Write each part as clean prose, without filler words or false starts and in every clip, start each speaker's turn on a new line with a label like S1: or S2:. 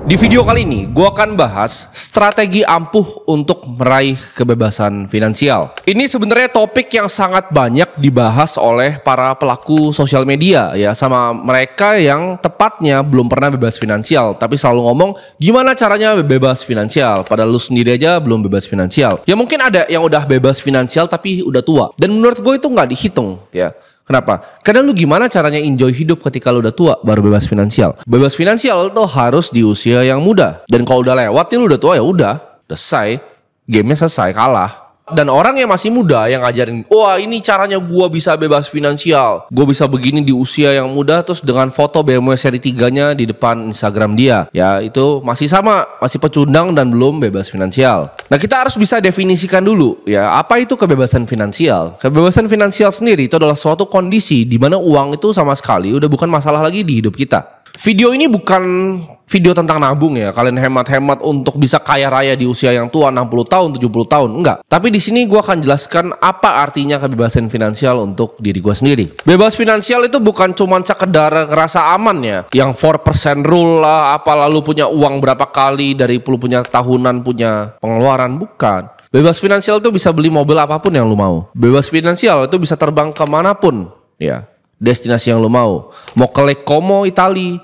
S1: Di video kali ini, gue akan bahas strategi ampuh untuk meraih kebebasan finansial. Ini sebenarnya topik yang sangat banyak dibahas oleh para pelaku sosial media ya, sama mereka yang tepatnya belum pernah bebas finansial, tapi selalu ngomong gimana caranya bebas finansial, padahal lu sendiri aja belum bebas finansial. Ya mungkin ada yang udah bebas finansial tapi udah tua, dan menurut gue itu nggak dihitung ya. Kenapa? Karena lu gimana caranya enjoy hidup ketika lu udah tua baru bebas finansial. Bebas finansial tuh harus di usia yang muda. Dan kalau udah lewat nih lu udah tua ya udah selesai. Gamenya selesai, kalah. Dan orang yang masih muda yang ngajarin, wah ini caranya gua bisa bebas finansial, gua bisa begini di usia yang muda, terus dengan foto BMW seri 3-nya di depan Instagram dia, ya itu masih sama, masih pecundang dan belum bebas finansial. Nah kita harus bisa definisikan dulu ya, apa itu kebebasan finansial. Kebebasan finansial sendiri itu adalah suatu kondisi di mana uang itu sama sekali udah bukan masalah lagi di hidup kita. Video ini bukan video tentang nabung ya, kalian hemat-hemat untuk bisa kaya raya di usia yang tua 60 tahun, 70 tahun, enggak. Tapi di sini gue akan jelaskan apa artinya kebebasan finansial untuk diri gue sendiri. Bebas finansial itu bukan cuma sekedar ngerasa aman ya, yang 4% rule lah, apa lalu punya uang berapa kali dari punya tahunan, punya pengeluaran, bukan. Bebas finansial itu bisa beli mobil apapun yang lu mau. Bebas finansial itu bisa terbang kemanapun ya, destinasi yang lu mau ke Lake Como, Itali,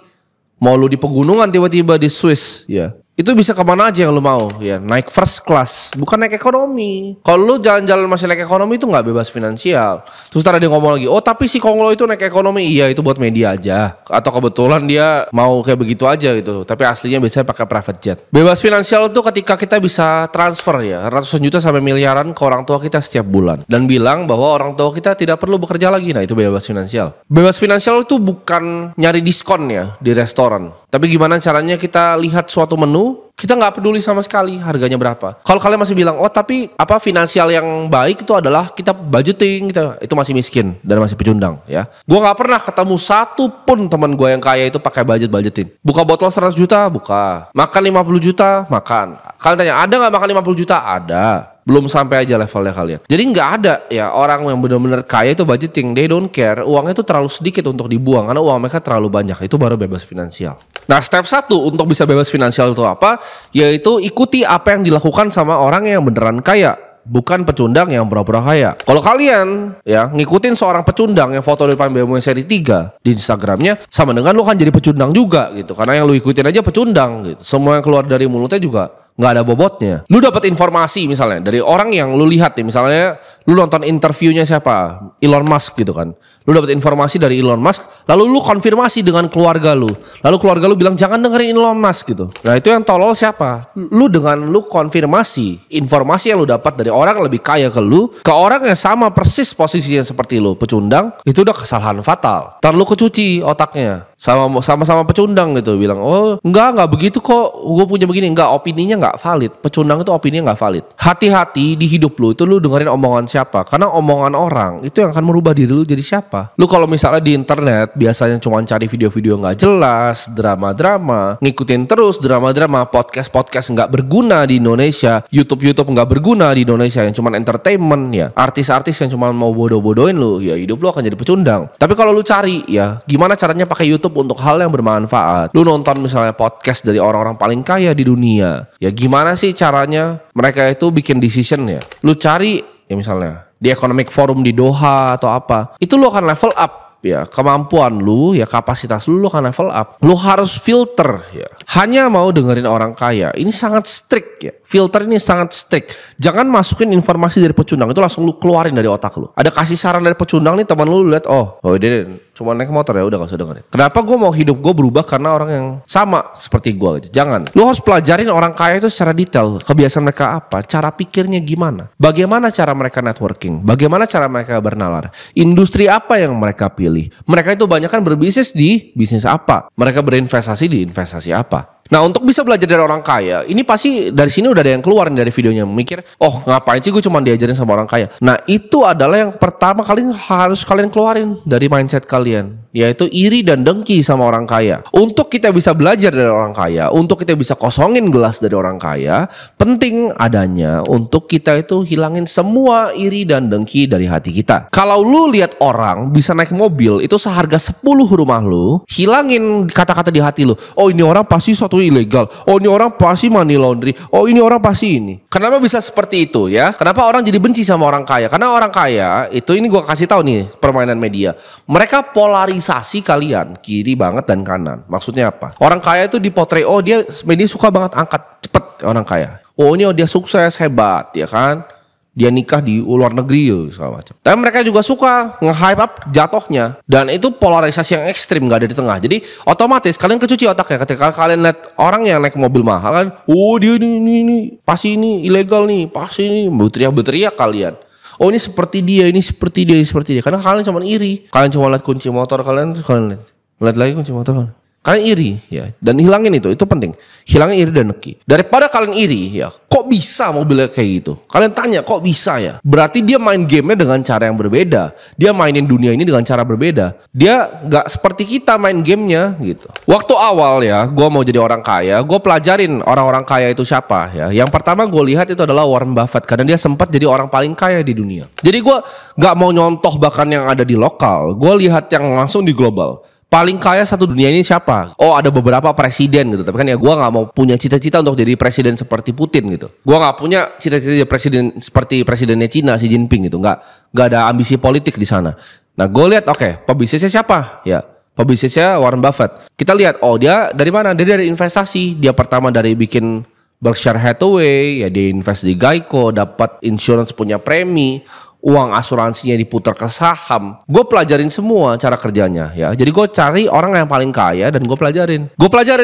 S1: mau lu di pegunungan tiba-tiba di Swiss ya, itu bisa kemana aja yang lu mau ya, naik first class, bukan naik ekonomi. Kalau lu jalan-jalan masih naik ekonomi itu nggak bebas finansial. Terus tadi dia ngomong lagi, oh tapi si Konglo itu naik ekonomi, iya itu buat media aja, atau kebetulan dia mau kayak begitu aja gitu, tapi aslinya biasanya pakai private jet. Bebas finansial itu ketika kita bisa transfer ya ratusan juta sampai miliaran ke orang tua kita setiap bulan, dan bilang bahwa orang tua kita tidak perlu bekerja lagi. Nah itu bebas finansial. Bebas finansial itu bukan nyari diskon ya di restoran, tapi gimana caranya kita lihat suatu menu, kita nggak peduli sama sekali harganya berapa. Kalau kalian masih bilang, oh tapi apa finansial yang baik itu adalah kita budgeting, itu masih miskin dan masih pecundang ya. Gue nggak pernah ketemu satu pun teman gue yang kaya itu pakai budgeting. Buka botol 100 juta, buka. Makan 50 juta, makan. Kalian tanya, ada nggak makan 50 juta? Ada. Belum sampai aja levelnya kalian. Jadi nggak ada ya orang yang benar-benar kaya itu budgeting. They don't care. Uangnya itu terlalu sedikit untuk dibuang karena uang mereka terlalu banyak. Itu baru bebas finansial. Nah step 1 untuk bisa bebas finansial itu apa? Yaitu ikuti apa yang dilakukan sama orang yang beneran kaya, bukan pecundang yang pura-pura kaya. Kalau kalian ya ngikutin seorang pecundang yang foto di depan BMW seri 3 di Instagramnya, sama dengan lu kan jadi pecundang juga gitu. Karena yang lu ikutin aja pecundang gitu. Semua yang keluar dari mulutnya juga nggak ada bobotnya. Lu dapat informasi misalnya dari orang yang lu lihat nih, misalnya lu nonton interviewnya siapa, Elon Musk gitu kan. Lu dapat informasi dari Elon Musk, lalu lu konfirmasi dengan keluarga lu. Lalu keluarga lu bilang jangan dengerin Elon Musk gitu. Nah itu yang tolol siapa? Lu dengan lu konfirmasi informasi yang lu dapat dari orang yang lebih kaya ke lu, ke orang yang sama persis posisinya seperti lu, pecundang, itu udah kesalahan fatal. Ntar lu kecuci otaknya sama-sama pecundang gitu, bilang oh enggak begitu kok, gue punya begini. Enggak, opininya nggak valid. Pecundang itu opininya nggak valid. Hati-hati di hidup lu itu lu dengerin omongan siapa, karena omongan orang itu yang akan merubah diri lu jadi siapa. Lu kalau misalnya di internet biasanya cuma cari video-video nggak jelas, drama-drama, ngikutin terus drama-drama, podcast nggak berguna di Indonesia, YouTube nggak berguna di Indonesia yang cuma entertainment ya, artis-artis yang cuma mau bodoh-bodohin lu, ya hidup lu akan jadi pecundang. Tapi kalau lu cari ya gimana caranya pakai YouTube untuk hal yang bermanfaat, lu nonton misalnya podcast dari orang-orang paling kaya di dunia, ya gimana sih caranya mereka itu bikin decision ya, lu cari ya misalnya di Economic Forum di Doha atau apa, itu lu akan level up ya, kemampuan lu ya, kapasitas lu akan level up. Lu harus filter ya, hanya mau dengerin orang kaya. Ini sangat strict ya, filter ini sangat strict. Jangan masukin informasi dari pecundang itu langsung lu keluarin dari otak lu. Ada kasih saran dari pecundang nih, teman lu lihat, oh dia cuma naik motor ya udah gak usah dengerin. Kenapa gue mau hidup gue berubah karena orang yang sama seperti gue gitu. Jangan. Lu harus pelajarin orang kaya itu secara detail, kebiasaan mereka apa, cara pikirnya gimana, bagaimana cara mereka networking, bagaimana cara mereka bernalar, industri apa yang mereka pilih. Mereka itu banyak kan berbisnis di bisnis apa, mereka berinvestasi di investasi apa. Nah untuk bisa belajar dari orang kaya, ini pasti dari sini udah ada yang keluarin dari videonya, mikir, oh ngapain sih gue cuma diajarin sama orang kaya. Nah itu adalah yang pertama kali harus kalian keluarin dari mindset kalian, yaitu iri dan dengki sama orang kaya. Untuk kita bisa belajar dari orang kaya, untuk kita bisa kosongin gelas dari orang kaya, penting adanya untuk kita itu hilangin semua iri dan dengki dari hati kita. Kalau lu lihat orang bisa naik mobil itu seharga 10 rumah lu, hilangin kata-kata di hati lu, oh ini orang pasti suatu ilegal. Oh ini orang pasti money laundry. Oh ini orang pasti ini. Kenapa bisa seperti itu ya? Kenapa orang jadi benci sama orang kaya? Karena orang kaya itu, ini gue kasih tahu nih permainan media. Mereka polarisasi kalian kiri banget dan kanan. Maksudnya apa? Orang kaya itu dipotret, oh dia media suka banget angkat cepet orang kaya. Oh ini dia sukses hebat ya kan? Dia nikah di luar negeri segala macam. Tapi mereka juga suka nge-hype up jatuhnya. Dan itu polarisasi yang ekstrim, gak ada di tengah. Jadi otomatis kalian kecuci otaknya ketika kalian lihat orang yang naik mobil mahal kan, oh dia ini pasti ini ilegal nih, pasti ini berteriak kalian. Oh ini seperti dia, ini seperti dia, ini seperti dia. Karena kalian cuma iri. Kalian cuma lihat kunci motor kalian lihat lagi kunci motor kalian. Kalian iri ya, dan hilangin itu penting. Hilangin iri dan neki. Daripada kalian iri ya, kok bisa mobilnya kayak gitu? Kalian tanya kok bisa ya? Berarti dia main gamenya dengan cara yang berbeda. Dia mainin dunia ini dengan cara berbeda. Dia nggak seperti kita main gamenya gitu. Waktu awal ya, gue mau jadi orang kaya, gue pelajarin orang-orang kaya itu siapa ya. Yang pertama gue lihat itu adalah Warren Buffett, karena dia sempat jadi orang paling kaya di dunia. Jadi gue nggak mau nyontoh bahkan yang ada di lokal. Gue lihat yang langsung di global. Paling kaya satu dunia ini siapa? Oh ada beberapa presiden gitu. Tapi kan ya gue gak mau punya cita-cita untuk jadi presiden seperti Putin gitu. Gue gak punya cita-cita jadi presiden seperti presidennya Cina, Xi Jinping gitu. Gak ada ambisi politik di sana. Nah gue lihat pebisnisnya siapa? Ya pebisnisnya Warren Buffett. Kita lihat dia dari mana? Dia dari investasi. Dia pertama dari bikin Berkshire Hathaway, ya dia invest di Geico, dapat insurance punya premi. Uang asuransinya diputar ke saham. Gue pelajarin semua cara kerjanya ya. Jadi gue cari orang yang paling kaya dan gue pelajarin.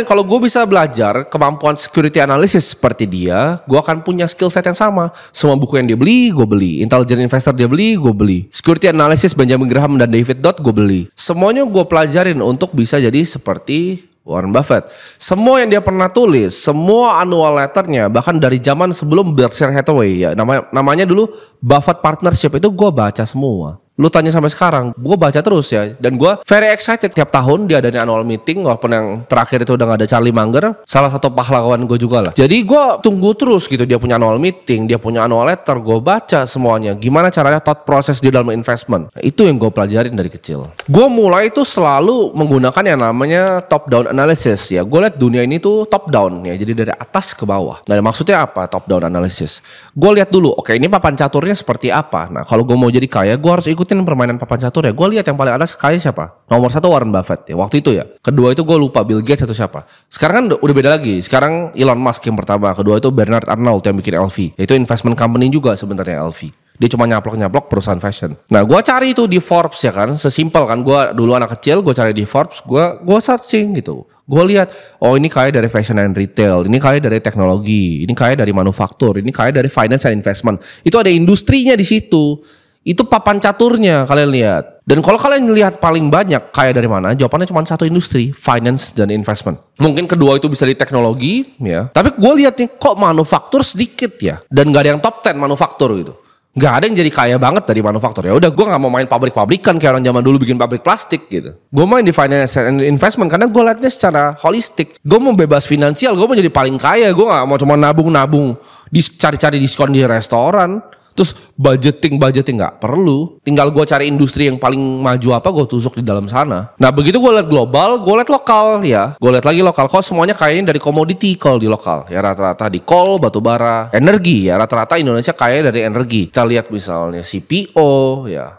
S1: Kalau gue bisa belajar kemampuan security analysis seperti dia, gue akan punya skill set yang sama. Semua buku yang dia beli, gue beli. Intelligent Investor dia beli, gue beli. Security analysis Benjamin Graham dan David Dodd, gue beli. Semuanya gue pelajarin untuk bisa jadi seperti Warren Buffett. Semua yang dia pernah tulis, semua annual letternya, bahkan dari zaman sebelum Berkshire Hathaway ya, namanya dulu Buffett Partnership, itu gue baca semua. Lu tanya sampai sekarang, gue baca terus ya. Dan gue very excited tiap tahun dia ada annual meeting. Walaupun yang terakhir itu udah gak ada Charlie Munger, salah satu pahlawan gue juga lah. Jadi gue tunggu terus gitu, dia punya annual meeting, dia punya annual letter. Gue baca semuanya, gimana caranya thought process dia dalam investment. Nah, itu yang gue pelajarin dari kecil. Gue mulai itu selalu menggunakan yang namanya top down analysis ya. Gue lihat dunia ini tuh top down ya, jadi dari atas ke bawah. Nah maksudnya apa top down analysis? Gue lihat dulu, oke ini papan caturnya seperti apa. Nah kalau gue mau jadi kaya, gue harus ikutin permainan papan catur ya. Gue lihat yang paling atas kaya siapa. Nomor 1 Warren Buffett ya waktu itu ya. Kedua itu gue lupa Bill Gates atau siapa. Sekarang kan udah beda lagi. Sekarang Elon Musk yang pertama. Kedua itu Bernard Arnault yang bikin LV. Itu investment company juga sebenarnya LV. Dia cuma nyaplok perusahaan fashion. Nah gue cari itu di Forbes ya kan. Sesimpel kan, gue dulu anak kecil, gue cari di Forbes, gue searching gitu. Gue lihat, oh ini kaya dari fashion and retail, ini kaya dari teknologi, ini kaya dari manufaktur, ini kaya dari finance and investment. Itu ada industrinya di situ. Itu papan caturnya kalian lihat. Dan kalau kalian lihat paling banyak kaya dari mana, jawabannya cuma satu industri, finance dan investment. Mungkin kedua itu bisa di teknologi ya. Tapi gue lihat nih kok manufaktur sedikit ya. Dan gak ada yang top 10 manufaktur gitu. Gak ada yang jadi kaya banget dari manufaktur. Ya udah gue gak mau main pabrik-pabrikan kayak orang zaman dulu bikin pabrik plastik gitu. Gue main di finance and investment karena gue liatnya secara holistik. Gue mau bebas finansial, gue mau jadi paling kaya. Gue gak mau cuma nabung-nabung, cari-cari diskon di restoran. Terus budgeting gak perlu. Tinggal gue cari industri yang paling maju apa, gue tusuk di dalam sana. Nah begitu gue liat global, gue liat lokal ya. Gue liat lagi lokal, kok semuanya kayaknya dari komoditi kalau di lokal. Ya rata-rata di coal, batu bara, energi ya. Rata-rata Indonesia kaya dari energi. Kita lihat misalnya CPO ya.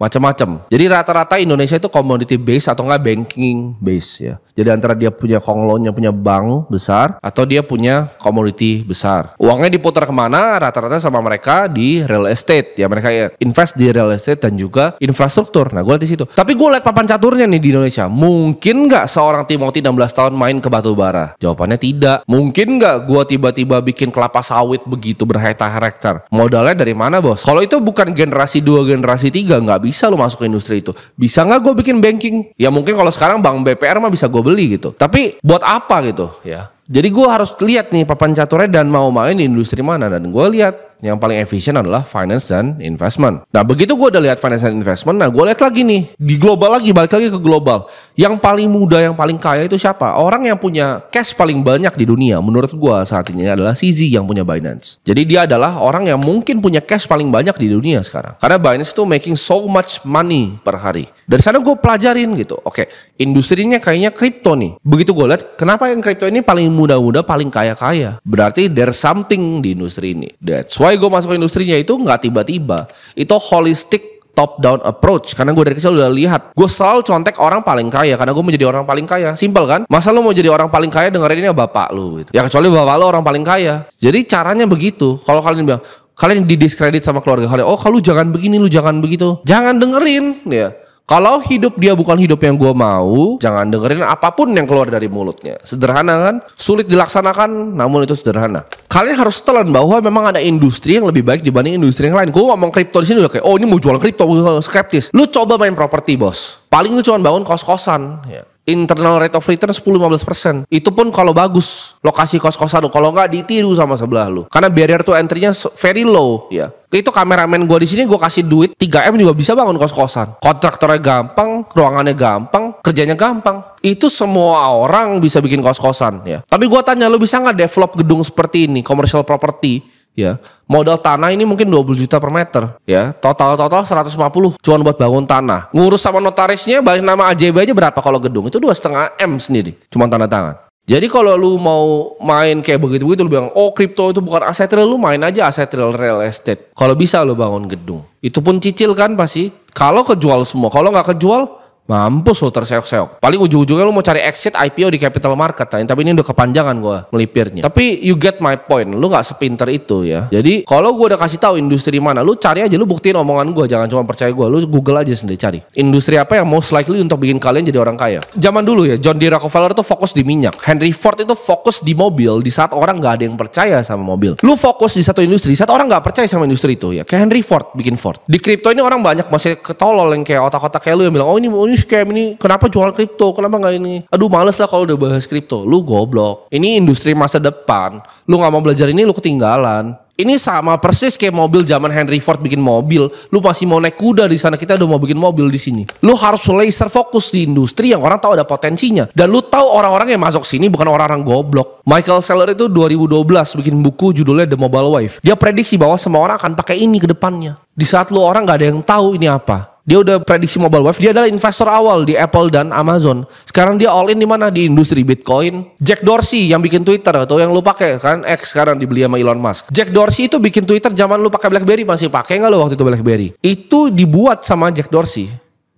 S1: Macam-macam. Jadi rata-rata Indonesia itu commodity base atau enggak banking base ya. Jadi antara dia punya konglonnya punya bank besar atau dia punya commodity besar. Uangnya diputar kemana? Rata-rata sama mereka di real estate ya. Mereka invest di real estate dan juga infrastruktur. Nah gue lihat di situ. Tapi gue lihat papan caturnya nih di Indonesia. Mungkin nggak seorang Timothy 16 tahun main ke batu bara? Jawabannya tidak. Mungkin nggak gue tiba-tiba bikin kelapa sawit begitu berhektar-hektar? Modalnya dari mana bos? Kalau itu bukan generasi 2, generasi 3 nggak bisa lo masuk ke industri itu. Bisa nggak gue bikin banking? Ya mungkin kalau sekarang bank BPR mah bisa gue beli gitu. Tapi buat apa gitu ya? Jadi gue harus lihat nih papan caturnya dan mau main di industri mana. Dan gue lihat Yang paling efisien adalah finance dan investment. Nah begitu gue udah lihat finance dan investment, nah gue lihat lagi nih di global lagi, balik lagi ke global. Yang paling muda, yang paling kaya itu siapa? Orang yang punya cash paling banyak di dunia menurut gue saat ini adalah CZ yang punya Binance. Jadi dia adalah orang yang mungkin punya cash paling banyak di dunia sekarang. Karena Binance itu making so much money per hari. Dari sana gue pelajarin gitu. Oke, industrinya kayaknya kripto nih. Begitu gue lihat, kenapa yang kripto ini paling muda-muda, paling kaya-kaya? Berarti there's something di industri ini. That's why gue masuk ke industrinya itu nggak tiba-tiba. Itu holistic top down approach. Karena gue dari kecil udah lihat, gue selalu contek orang paling kaya karena gue mau jadi orang paling kaya. Simpel kan? Masa lu mau jadi orang paling kaya dengerinnya bapak lu gitu. Ya kecuali bapak lu orang paling kaya. Jadi caranya begitu. Kalau kalian bilang kalian didiskredit sama keluarga kalian, oh kalau jangan begini, lu jangan begitu, jangan dengerin ya. Kalau hidup dia bukan hidup yang gue mau, jangan dengerin apapun yang keluar dari mulutnya. Sederhana kan? Sulit dilaksanakan, namun itu sederhana. Kalian harus telan bahwa memang ada industri yang lebih baik dibanding industri yang lain. Gue ngomong kripto di sini udah kayak, oh ini mau jual kripto, skeptis. Lu coba main properti bos. Paling lu cuma bangun kos-kosan. Ya. Internal rate of return 10-15%. Itu pun kalau bagus lokasi kos-kosan lu. Kalau nggak ditiru sama sebelah lu. Karena barrier to entry-nya very low ya. Itu kameramen gue di sini gue kasih duit 3M juga bisa bangun kos-kosan. Kontraktornya gampang, ruangannya gampang, kerjanya gampang. Itu semua orang bisa bikin kos-kosan ya. Tapi gue tanya, lu bisa nggak develop gedung seperti ini, commercial property? Ya, modal tanah ini mungkin 20 juta per meter ya, total 150 cuma buat bangun tanah, ngurus sama notarisnya balik nama AJB aja berapa kalau gedung itu 2,5 M sendiri cuma tanda tangan. Jadi kalau lu mau main kayak begitu-begitu lu bilang oh kripto itu bukan aset real, lu main aja aset real estate. Kalau bisa lu bangun gedung itu pun cicil kan pasti. Kalau kejual semua, kalau nggak kejual mampus lo terseok-seok. Paling ujung-ujungnya lo mau cari exit IPO di capital market. Tapi ini udah kepanjangan gue melipirnya. Tapi you get my point. Lo gak sepinter itu ya. Jadi kalau gue udah kasih tahu industri mana, lo cari aja, lo buktiin omongan gue. Jangan cuma percaya gue. Lo Google aja sendiri cari. Industri apa yang most likely untuk bikin kalian jadi orang kaya. Zaman dulu ya, John D. Rockefeller tuh fokus di minyak. Henry Ford itu fokus di mobil. Di saat orang gak ada yang percaya sama mobil. Lo fokus di satu industri. Di saat orang gak percaya sama industri itu ya. Kayak Henry Ford bikin Ford. Di kripto ini orang banyak masih ketolol yang kayak otak-otak kayak lu yang bilang oh ini scam ini, kenapa jual kripto, kenapa nggak ini, aduh males lah kalau udah bahas kripto. Lu goblok, ini industri masa depan, lu nggak mau belajar ini lu ketinggalan. Ini sama persis kayak mobil zaman Henry Ford bikin mobil. Lu masih mau naik kuda di sana, kita udah mau bikin mobil di sini. Lu harus laser fokus di industri yang orang tahu ada potensinya. Dan lu tahu orang-orang yang masuk sini bukan orang-orang goblok. Michael Saylor itu 2012 bikin buku judulnya The Mobile Wave. Dia prediksi bahwa semua orang akan pakai ini ke depannya. Di saat lu orang nggak ada yang tahu ini apa. Dia udah prediksi mobile wave. Dia adalah investor awal di Apple dan Amazon. Sekarang dia all in di mana? Di industri Bitcoin. Jack Dorsey yang bikin Twitter atau yang lu pakai kan X sekarang dibeli sama Elon Musk. Jack Dorsey itu bikin Twitter zaman lu pakai BlackBerry, masih pakai nggak lu waktu itu BlackBerry? Itu dibuat sama Jack Dorsey.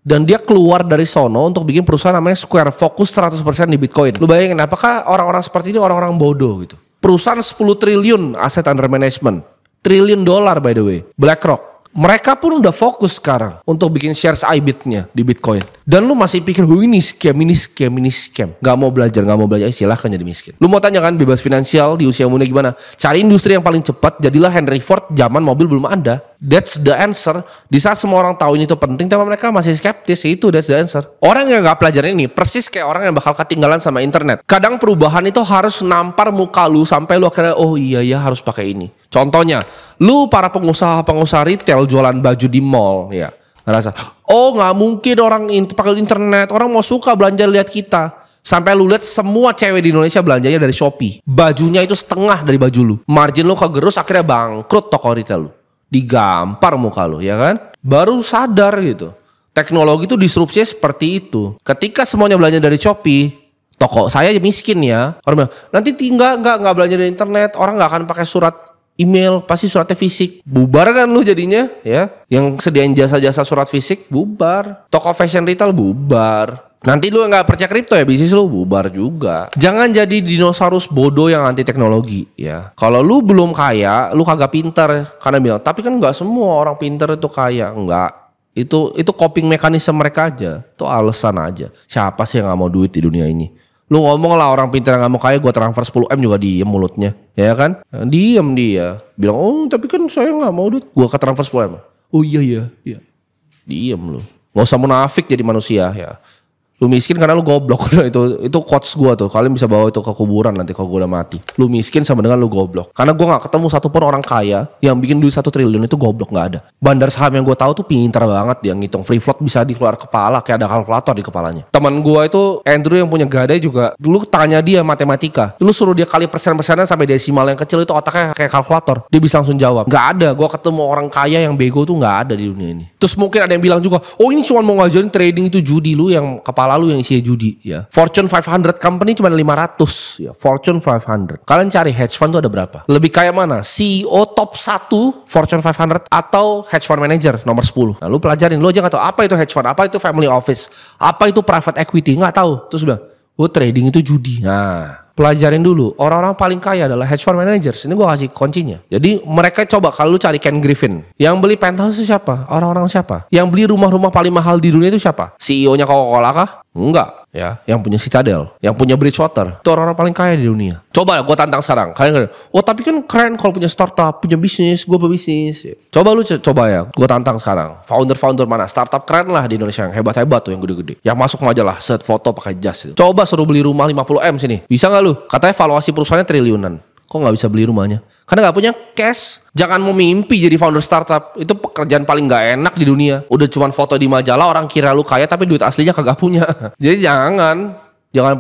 S1: Dan dia keluar dari sono untuk bikin perusahaan namanya Square, fokus 100% di Bitcoin. Lu bayangin apakah orang-orang seperti ini orang-orang bodoh gitu? Perusahaan 10 triliun aset under management. Triliun dolar by the way. BlackRock. Mereka pun udah fokus sekarang untuk bikin shares IBIT-nya di Bitcoin. Dan lu masih pikir, ini scam. Gak mau belajar, silahkan jadi miskin. Lu mau tanya kan bebas finansial di usia muda gimana? Cari industri yang paling cepat, jadilah Henry Ford zaman mobil belum ada. That's the answer. Di saat semua orang tahu ini tuh penting, tapi mereka masih skeptis, itu that's the answer. Orang yang gak pelajarin ini, persis kayak orang yang bakal ketinggalan sama internet. Kadang perubahan itu harus nampar muka lu sampai lu akhirnya, oh iya ya harus pakai ini. Contohnya, lu para pengusaha retail jualan baju di mall, ya ngerasa, oh nggak mungkin orang pakai internet, orang mau suka belanja lihat kita. Sampai lu lihat semua cewek di Indonesia belanjanya dari Shopee, bajunya itu setengah dari baju lu, margin lu kegerus, akhirnya bangkrut toko retail lu, digampar muka lu, ya kan? Baru sadar gitu, teknologi itu disrupsinya seperti itu. Ketika semuanya belanja dari Shopee, toko saya miskin ya, orang bilang nanti nggak belanja dari internet, orang nggak akan pakai surat email, pasti suratnya fisik. Bubar kan lu jadinya ya. Yang sediain jasa-jasa surat fisik bubar. Toko fashion retail bubar. Nanti lu gak percaya kripto ya, bisnis lu bubar juga. Jangan jadi dinosaurus bodoh yang anti teknologi ya. Kalau lu belum kaya, lu kagak pintar. Karena bilang, tapi kan gak semua orang pintar itu kaya. Enggak. Itu coping mekanisme mereka aja. Itu alasan aja. Siapa sih yang gak mau duit di dunia ini? Lu ngomong lah orang pintar yang gak mau kaya, gue transfer 10M juga diem mulutnya. Ya kan? Diem dia. Bilang, oh tapi kan saya gak mau duit. Gue ke transfer 10M. Oh iya. Diem lu. Gak usah munafik jadi manusia ya. Lu miskin karena lu goblok. Itu quotes gua tuh. Kalian bisa bawa itu ke kuburan nanti kalau gua udah mati. Lu miskin sama dengan lu goblok. Karena gua gak ketemu satupun orang kaya yang bikin duit 1 triliun itu goblok, gak ada. Bandar saham yang gua tahu tuh pintar banget, dia ngitung free float bisa dikeluar kepala kayak ada kalkulator di kepalanya. Teman gua itu Andrew yang punya Gadai juga, dulu tanya dia matematika, lu suruh dia kali persen-persenan sampai desimal yang kecil itu otaknya kayak kalkulator, dia bisa langsung jawab. Gak ada, gua ketemu orang kaya yang bego tuh gak ada di dunia ini. Terus mungkin ada yang bilang juga, oh ini cuma mau ngajarin trading itu judi, lu yang kepala lu yang isinya judi ya. Fortune 500 company cuma 500 ya, Fortune 500. Kalian cari hedge fund tuh ada berapa? Lebih kaya mana? CEO top 1 Fortune 500 atau hedge fund manager nomor 10? Nah, lu pelajarin, lu aja gak tahu apa itu hedge fund, apa itu family office, apa itu private equity, gak tahu. Terus bilang, oh trading itu judi. Nah, pelajarin dulu. Orang-orang paling kaya adalah hedge fund managers. Ini gue kasih kuncinya. Jadi mereka coba, kalau lu cari Ken Griffin, yang beli penthouse itu siapa? Orang-orang siapa? Yang beli rumah-rumah paling mahal di dunia itu siapa? CEO-nya Coca-Cola kah? Enggak ya. Yang punya Citadel, yang punya Bridgewater, itu orang-orang paling kaya di dunia. Coba gue tantang sekarang. Kalian oh tapi kan keren kalau punya startup, punya bisnis, gue berbisnis. Coba lu coba ya, gue tantang sekarang. Founder mana? Startup keren lah di Indonesia yang hebat-hebat tuh, yang gede-gede. Yang masuk majalah, set foto pakai jas itu. Coba suruh beli rumah 50M sini. Bisa nggak lu? Katanya valuasi perusahaannya triliunan. Kok nggak bisa beli rumahnya? Karena nggak punya cash. Jangan mau mimpi jadi founder startup. Itu pekerjaan paling nggak enak di dunia. Udah cuman foto di majalah, orang kira lu kaya tapi duit aslinya kagak punya. Jadi jangan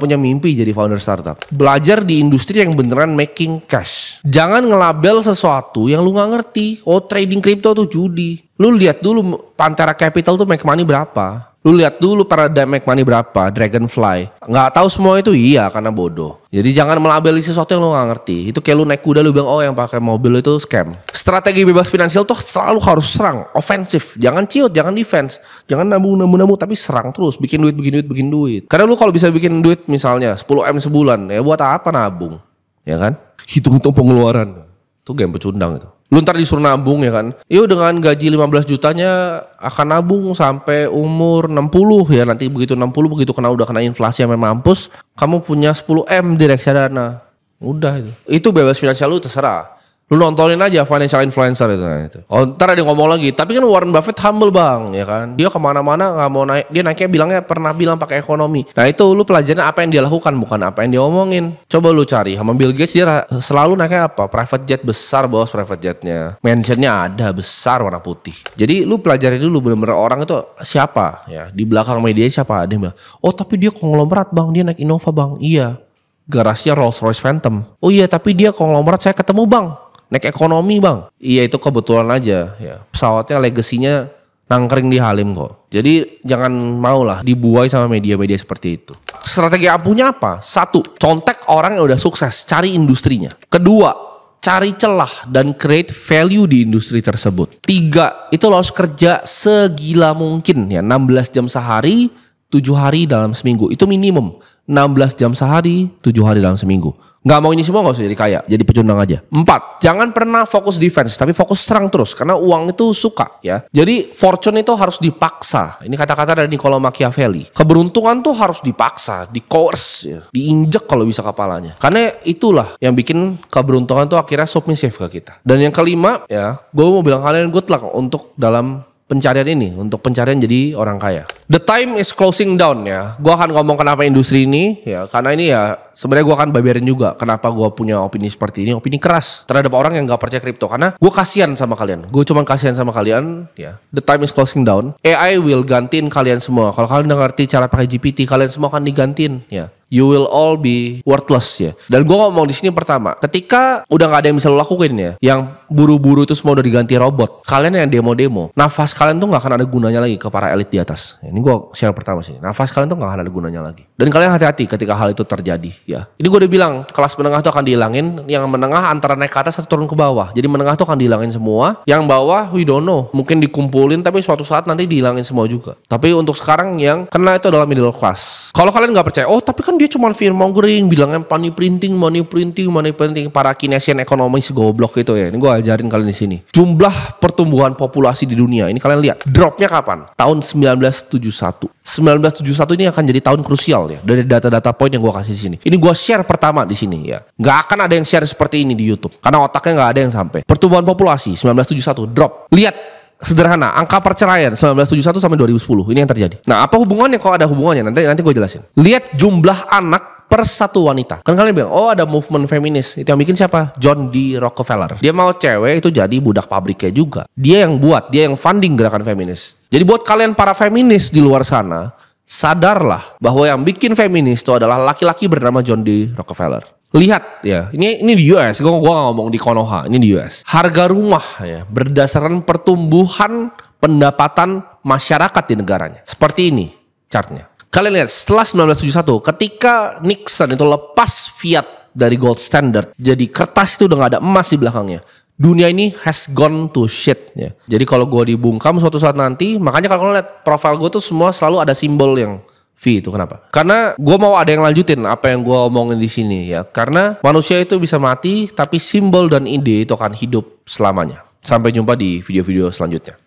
S1: punya mimpi jadi founder startup. Belajar di industri yang beneran making cash. Jangan ngelabel sesuatu yang lu nggak ngerti. Oh trading crypto tuh judi. Lu lihat dulu Pantera Capital tuh make money berapa. Lu lihat dulu Paradigm make money berapa, Dragonfly. Nggak tahu semua itu iya karena bodoh. Jadi jangan melabeli sesuatu yang lu nggak ngerti. Itu kayak lu naik kuda lu bilang oh yang pakai mobil itu scam. Strategi bebas finansial tuh selalu harus serang, ofensif. Jangan ciut, jangan defense. Jangan nabung tapi serang terus, bikin duit. Karena lu kalau bisa bikin duit misalnya 10M sebulan, ya buat apa nabung? Ya kan? Hitung-hitung pengeluaran. Itu game pecundang itu. Lu ntar disuruh nabung ya kan. Yuk dengan gaji 15 jutanya akan nabung sampai umur 60 ya. Nanti begitu 60 udah kena inflasi sampai mampus, kamu punya 10M di reksadana. Udah itu. Itu bebas finansial lu terserah. Lu nontonin aja financial influencer itu. Oh ntar ada yang ngomong lagi. Tapi kan Warren Buffett humble bang ya kan. Dia kemana-mana gak mau naik. Dia naiknya pernah bilang pakai ekonomi. Nah itu lu pelajarin apa yang dia lakukan, bukan apa yang dia omongin. Coba lu cari. Sama Bill Gates dia selalu naiknya apa? Private jet besar bos, private jetnya. Mansionnya ada besar warna putih. Jadi lu pelajari dulu bener-bener orang itu siapa ya. Di belakang media siapa. Dia bilang oh tapi dia konglomerat bang. Dia naik Innova bang. Iya. Garasinya Rolls Royce Phantom. Oh iya tapi dia konglomerat saya ketemu bang. Naik ekonomi bang. Iya itu kebetulan aja ya. Pesawatnya legasinya nangkring di Halim kok. Jadi jangan maulah dibuai sama media-media seperti itu. Strategi ampuhnya apa? 1. Contek orang yang udah sukses. Cari industrinya. 2. Cari celah dan create value di industri tersebut. 3. Itu lo harus kerja segila mungkin ya. 16 jam sehari, 7 hari dalam seminggu. Itu minimum. 16 jam sehari, 7 hari dalam seminggu. Nggak mau ini semua nggak usah jadi kaya, jadi pecundang aja. 4, jangan pernah fokus defense, tapi fokus serang terus. Karena uang itu suka ya. Jadi fortune itu harus dipaksa. Ini kata-kata dari Niccolo Machiavelli. Keberuntungan tuh harus dipaksa, di-coerce, ya. Diinjek kalau bisa kepalanya. Karena itulah yang bikin keberuntungan tuh akhirnya submissive ke kita. Dan yang kelima ya, gue mau bilang kalian good luck untuk dalam pencarian ini, untuk pencarian jadi orang kaya. The time is closing down ya. Gue akan ngomong kenapa industri ini ya, karena ini ya sebenarnya gue akan babarin juga kenapa gue punya opini seperti ini, opini keras terhadap orang yang gak percaya kripto. Karena gue kasihan sama kalian, gue cuma kasihan sama kalian ya. The time is closing down. AI will gantiin kalian semua. Kalau kalian udah ngerti cara pakai GPT, kalian semua akan digantiin ya. You will all be worthless ya. Dan gue ngomong di sini pertama, ketika udah nggak ada yang bisa lo lakuin ya, yang buru-buru itu semua udah diganti robot, kalian yang demo-demo, nafas kalian tuh nggak akan ada gunanya lagi ke para elit di atas. Ini gue share pertama sih, nafas kalian tuh nggak akan ada gunanya lagi. Dan kalian hati-hati ketika hal itu terjadi ya. Ini gue udah bilang kelas menengah tuh akan dihilangin, yang menengah antara naik ke atas atau turun ke bawah. Jadi menengah tuh akan dihilangin semua, yang bawah we don't know, mungkin dikumpulin tapi suatu saat nanti dihilangin semua juga. Tapi untuk sekarang yang kena itu adalah middle class. Kalau kalian nggak percaya, oh tapi kan dia cuma fear mongering, bilangnya money printing, para Keynesian ekonomi segoblok gitu ya. Ini gue ajarin kalian di sini. Jumlah pertumbuhan populasi di dunia, ini kalian lihat, dropnya kapan? Tahun 1971. 1971 ini akan jadi tahun krusial ya dari data-data point yang gue kasih di sini. Ini gue share pertama di sini ya. Nggak akan ada yang share seperti ini di YouTube karena otaknya nggak ada yang sampai. Pertumbuhan populasi 1971 drop. Lihat Sederhana, angka perceraian 1971 sampai 2010 ini yang terjadi. Nah, apa hubungannya? Kalau ada hubungannya nanti gue jelasin. Lihat jumlah anak per satu wanita. Kan kalian bilang, oh ada movement feminis. Itu yang bikin siapa? John D. Rockefeller. Dia mau cewek itu jadi budak pabriknya juga. Dia yang buat, dia yang funding gerakan feminis. Jadi buat kalian para feminis di luar sana, sadarlah bahwa yang bikin feminis itu adalah laki-laki bernama John D. Rockefeller. Lihat ya, ini di US, gue gak ngomong di Konoha, ini di US. Harga rumah ya berdasarkan pertumbuhan pendapatan masyarakat di negaranya. Seperti ini chartnya. Kalian lihat setelah 1971 ketika Nixon itu lepas fiat dari gold standard, jadi kertas itu udah gak ada emas di belakangnya. Dunia ini has gone to shit ya. Jadi kalau gue dibungkam suatu saat nanti, makanya kalau kalian lihat profil gue tuh semua selalu ada simbol yang V itu. Kenapa? Karena gue mau ada yang lanjutin apa yang gue omongin di sini ya. Karena manusia itu bisa mati, tapi simbol dan ide itu akan hidup selamanya. Sampai jumpa di video-video selanjutnya.